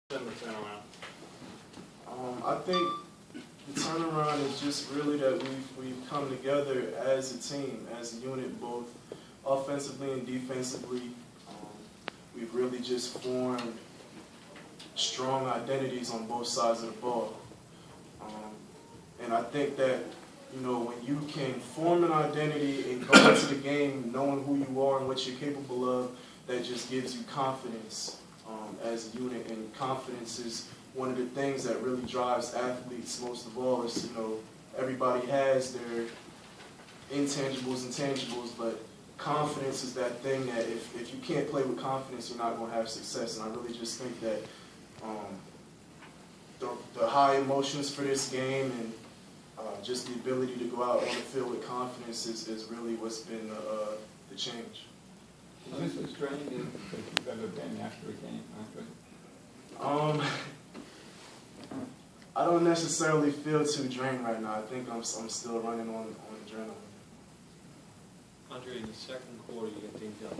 I think the turnaround is just really that we've come together as a team, as a unit, both offensively and defensively. We've really just formed strong identities on both sides of the ball. And I think that, you know, when you can form an identity and go into the game knowing who you are and what you're capable of, that just gives you confidence as a unit. And confidence is one of the things that really drives athletes most of all. Is, you know, everybody has their intangibles and tangibles, but confidence is that thing that if you can't play with confidence, you're not going to have success. And I really just think that the high emotions for this game and just the ability to go out on the field with confidence is really what's been the change. Is this strained if you've ever been after a game? I don't necessarily feel too drained right now. I think I'm still running on adrenaline. Andre, in the second quarter, you got things up.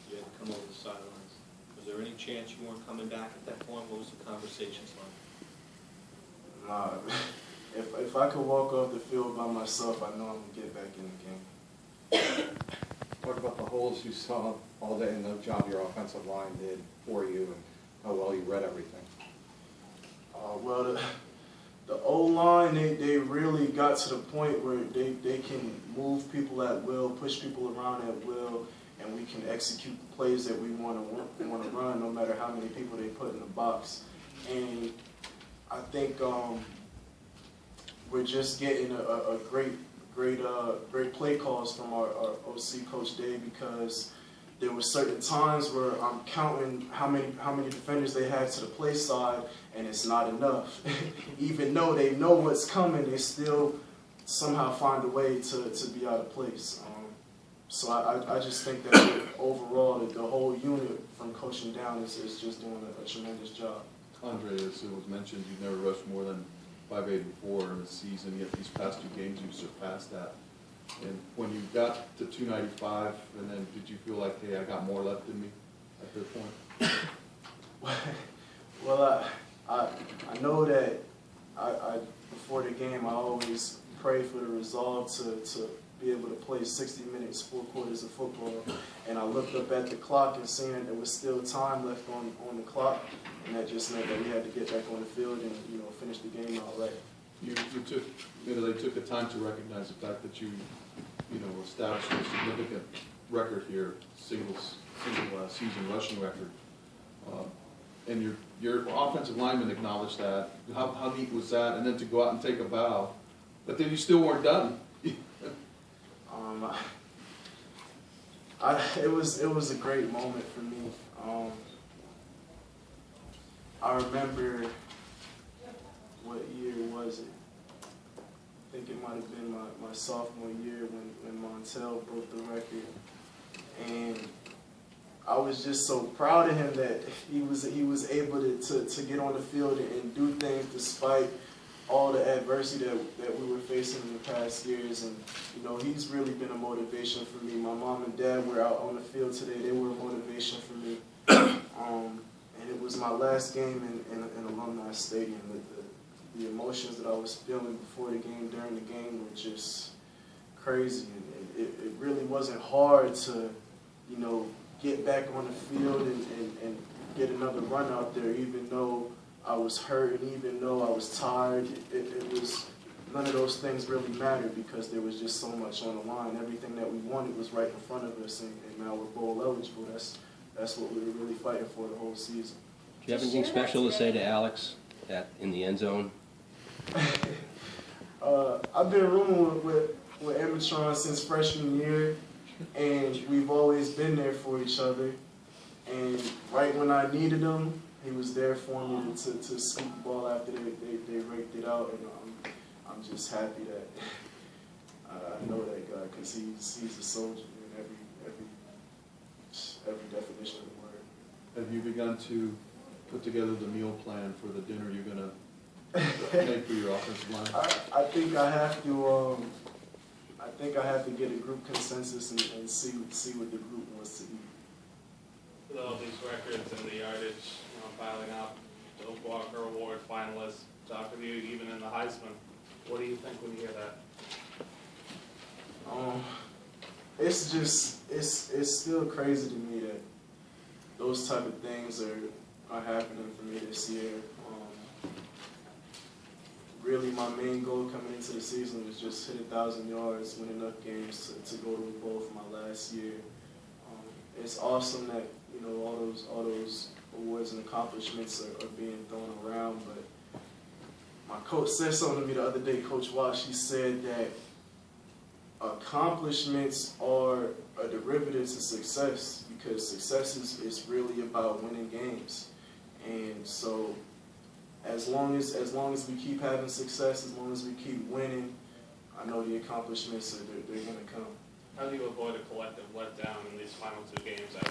You had to come over the sidelines. Was there any chance you weren't coming back at that point? What was the conversations like? Nah, if I could walk off the field by myself, I know I'm gonna get back in the game. Talk about the holes you saw all day and the job your offensive line did for you and how well you read everything. Well, the O-line, they really got to the point where they can move people at will, push people around at will, and we can execute the plays that we want to run, no matter how many people they put in the box. And I think we're just getting a great play calls from our OC, Coach Day, because there were certain times where I'm counting how many defenders they had to the play side, and it's not enough. Even though they know what's coming, they still somehow find a way to be out of place. So I just think that overall, the whole unit from coaching down is just doing a tremendous job. Andre, as it was mentioned, you've never rushed more than 584 in a season, yet these past two games you've surpassed that. And when you got to 295, and then did you feel like, hey, I got more left in me at that point? Well, I know that before the game, I always pray for the resolve to be able to play 60 minutes, 4 quarters of football. And I looked up at the clock and seeing that there was still time left on the clock, and that just meant that we had to get back on the field and, you know, finish the game out right. They took the time to recognize the fact that you established a significant record here, single season rushing record, and your offensive lineman acknowledged that. How neat was that? And then to go out and take a bow, but then you still weren't done. It was a great moment for me. I remember, what year was it? I think it might have been my sophomore year when Montel broke the record, and I was just so proud of him that he was able to get on the field and do things despite all the adversity that we were facing in the past years. And, you know, he's really been a motivation for me. My mom and dad were out on the field today. They were a motivation for me. And it was my last game in Alumni Stadium. The emotions that I was feeling before the game, during the game, were just crazy. And it really wasn't hard to, you know, get back on the field and get another run out there, even though I was hurt and even though I was tired. It was, none of those things really mattered because there was just so much on the line. Everything that we wanted was right in front of us, and now we're bowl eligible. That's what we were really fighting for the whole season. Do you have anything special to say to Alex in the end zone? I've been rooming with Amatron since freshman year, and we've always been there for each other. And right when I needed him, he was there for me to scoop the ball after they raked it out. And I'm just happy that I know that guy, because he's a soldier in every definition of the word. Have you begun to put together the meal plan for the dinner you're going to make for your offensive line? I think I have to. I think I have to get a group consensus and see what the group wants to eat. With all these records and the yardage, piling up, Heisman. What do you think when you hear that? It's just, it's still crazy to me that those type of things are happening for me this year. Really, my main goal coming into the season was just hit 1,000 yards, win enough games to go to a bowl for my last year. It's awesome that, you know, all those awards and accomplishments are being thrown around, but my coach said something to me the other day, Coach Wash. He said that accomplishments are a derivative to success, because success is really about winning games. And so as long as we keep having success, as long as we keep winning, I know the accomplishments they're going to come. How do you avoid a collective letdown in these final two games after